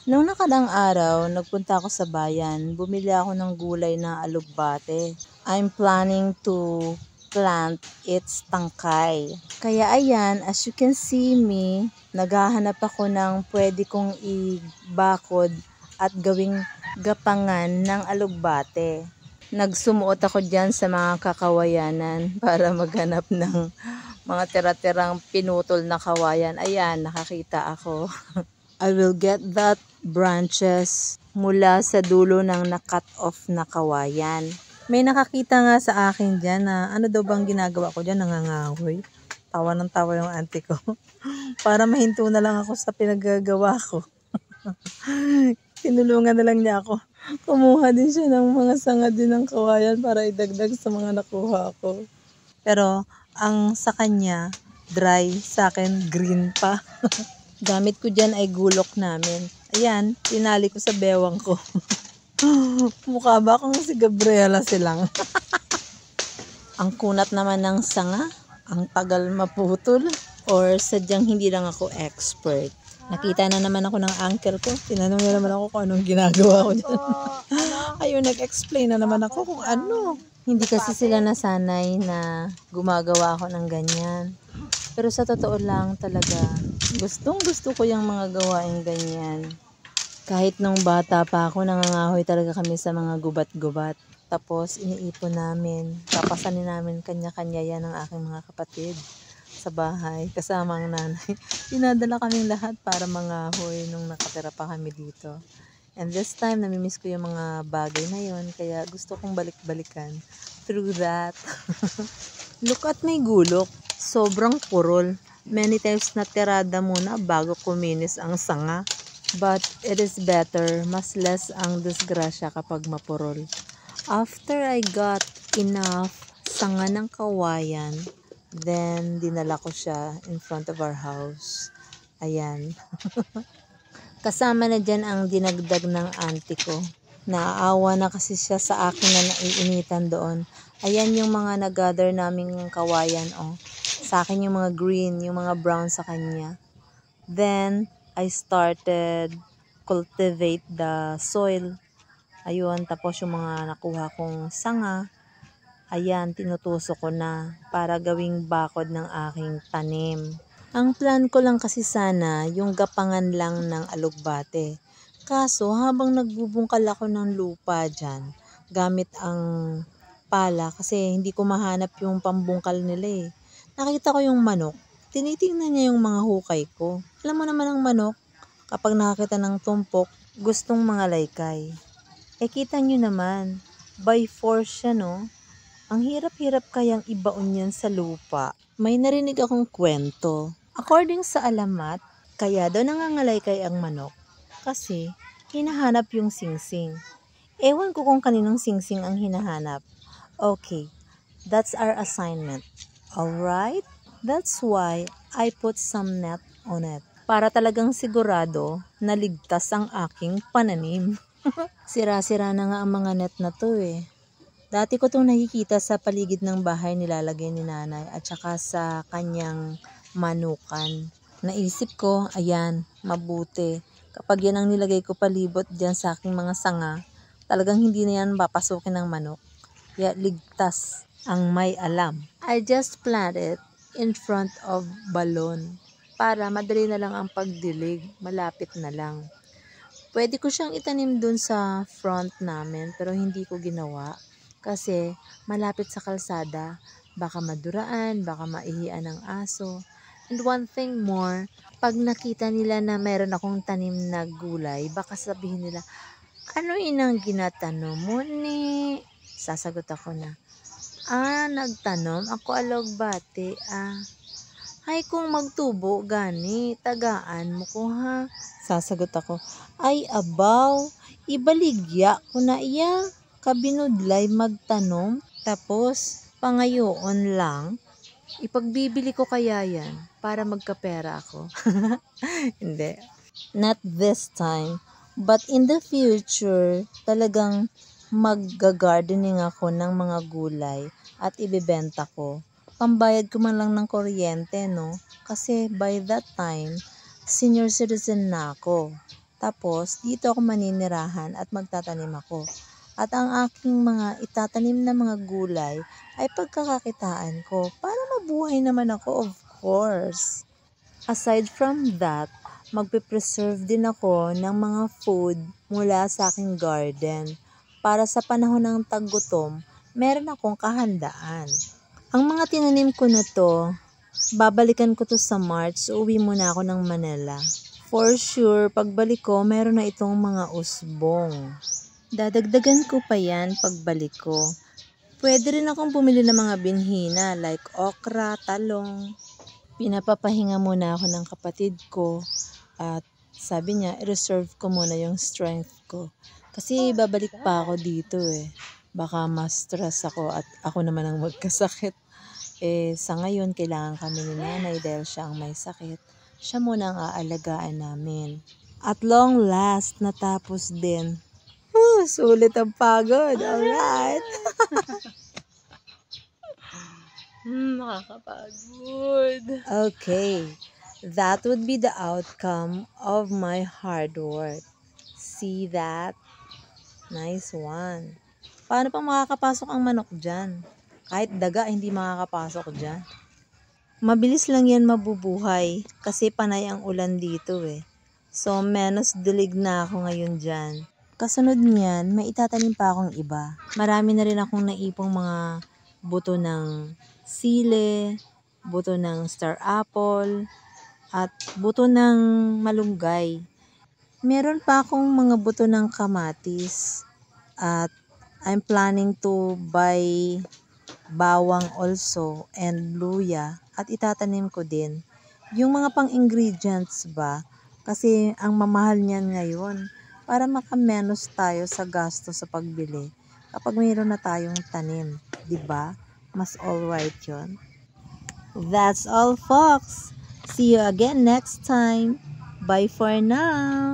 Nung nakadaang araw, nagpunta ako sa bayan. Bumili ako ng gulay na alugbate. I'm planning to plant its tangkay. Kaya ayan, as you can see me, naghahanap ako ng pwede kong ibakod at gawing gapangan ng alugbate. Nagsumuot ako dyan sa mga kakawayanan para maghanap ng mga tira-tirang pinutol na kawayan. Ayan, nakakita ako. I will get that branches mula sa dulo ng na-cut off na kawayan. May nakakita nga sa akin dyan na ano daw bang ginagawa ko dyan, nangangahoy. Tawa ng tawa yung auntie ko. Para mahinto na lang ako sa pinagagawa ko. Tinulungan na lang niya ako. Kumuha din siya ng mga sanga din ng kawayan para idagdag sa mga nakuha ko. Pero ang sa kanya, dry, sa akin green pa. Gamit ko dyan ay gulok namin. Ayan, tinali ko sa bewang ko. Mukha ba akong si Gabriela silang? Ang kunat naman ng sanga, ang tagal maputol, or sadyang hindi lang ako expert. Nakita na naman ako ng uncle ko. Tinanong niya naman ako kung anong ginagawa ko dyan. Ayun, nag-explain na naman ako kung ano. Hindi kasi sila nasanay na gumagawa ako ng ganyan. Pero sa totoo lang talaga, gustong gusto ko yung mga gawain ganyan. Kahit nung bata pa ako, nangangahoy talaga kami sa mga gubat-gubat. Tapos iniipon namin, papasanin namin kanya-kanya yan ng aking mga kapatid sa bahay, kasama ang nanay. Dinadala kaming lahat para mangahoy nung nakatira pa kami dito. And this time, namimiss ko yung mga bagay na yun, kaya gusto kong balik-balikan through that. Look at my gulok. Sobrang purol. Many times natirada muna bago kuminis ang sanga. But it is better, mas less ang disgrasya kapag mapurol. After I got enough sanga ng kawayan, then dinala ko siya in front of our house. Ayan. Kasama na dyan ang dinagdag ng auntie ko. Naaawa na kasi siya sa akin na naiinitan doon. Ayan yung mga nag-gather naming kawayan, oh. Sa akin yung mga green, yung mga brown sa kanya. Then, I started cultivate the soil. Ayun, tapos yung mga nakuha kong sanga, ayan, tinutusok ko na para gawing bakod ng aking tanim. Ang plan ko lang kasi sana, yung gapangan lang ng alugbate. Kaso, habang nagbubungkal ako ng lupa dyan, gamit ang pala, kasi hindi ko mahanap yung pambungkal nila eh. Nakita ko yung manok. Tinitingnan niya yung mga hukay ko. Alam mo naman ang manok, kapag nakakita ng tumpok, gustong mga laykay. Eh kita nyo naman, by force siya no. Ang hirap-hirap kayang ibaon yan sa lupa. May narinig akong kwento. According sa alamat, kaya daw nangangalaykay ang manok kasi hinahanap yung singsing. Ewan ko kung kaninong singsing ang hinahanap. Okay, that's our assignment. Alright? That's why I put some net on it. Para talagang sigurado na ligtas ang aking pananim. Sira-sira na nga ang mga net na to eh. Dati ko itong nakikita sa paligid ng bahay nilalagay ni nanay at saka sa kanyang manukan. Naisip ko, ayan, mabuti. Kapag yan ang nilagay ko palibot dyan sa aking mga sanga, talagang hindi na yan papasukin ng manok. Kaya ligtas ang may alam. I just plant it in front of balon para madali na lang ang pagdilig, malapit na lang. Pwede ko siyang itanim dun sa front namin pero hindi ko ginawa kasi malapit sa kalsada, baka maduraan, baka maihian ng aso. And one thing more, pag nakita nila na meron akong tanim na gulay, baka sabihin nila, ano inang ginatanom mo ni? Sasagot ako na, nagtanom ako alugbate. Ay kung magtubo gani, tagaan mo ko ha. Sasagot ako, ay abaw, ibaligya ko na iya. Kabinudlay magtanom, tapos pangayoon lang. Ipagbibili ko kaya yan para magkapera ako. Hindi. Not this time. But in the future, talagang mag-gardening ako ng mga gulay at ibebenta ko. Pambayad ko man lang ng kuryente, no? Kasi by that time, senior citizen na ako. Tapos, dito ako maninirahan at magtatanim ako. At ang aking mga itatanim na mga gulay ay pagkakakitaan ko para mabuhay naman ako, of course. Aside from that, magpe-preserve din ako ng mga food mula sa aking garden para sa panahon ng taggutom, meron akong kahandaan. Ang mga tinanim ko na to, babalikan ko to sa March, uwi muna ako ng Manila. For sure, pagbalik ko, meron na itong mga usbong. Dadagdagan ko pa yan pagbalik ko. Pwede rin akong bumili ng mga binhina like okra, talong. Pinapapahinga muna ako ng kapatid ko at sabi niya, i-reserve ko muna yung strength ko. Kasi babalik pa ako dito eh. Baka ma-stress ako at ako naman ang magkasakit. Sa ngayon, kailangan kami ni nanay dahil siya ang may sakit. Siya muna ang aalagaan namin. At long last, natapos din. Sulit ang pagod. Alright. Makakapagod. Okay. That would be the outcome of my hard work. See that? Nice one. Paano pa makakapasok ang manok dyan? Kahit daga, hindi makakapasok dyan. Mabilis lang yan mabubuhay kasi panay ang ulan dito eh. So, menos dilig na ako ngayon dyan. Kasunod niyan, may itatanim pa akong iba. Marami na rin akong naipong mga buto ng sile, buto ng star apple, at buto ng malunggay. Meron pa akong mga buto ng kamatis at I'm planning to buy bawang also and luya at itatanim ko din. Yung mga pang-ingredients ba, kasi ang mamahal niyan ngayon para makamenos tayo sa gasto sa pagbili kapag mayroon na tayong tanim, di ba? Mas alright yun. That's all, folks. See you again next time. Bye for now.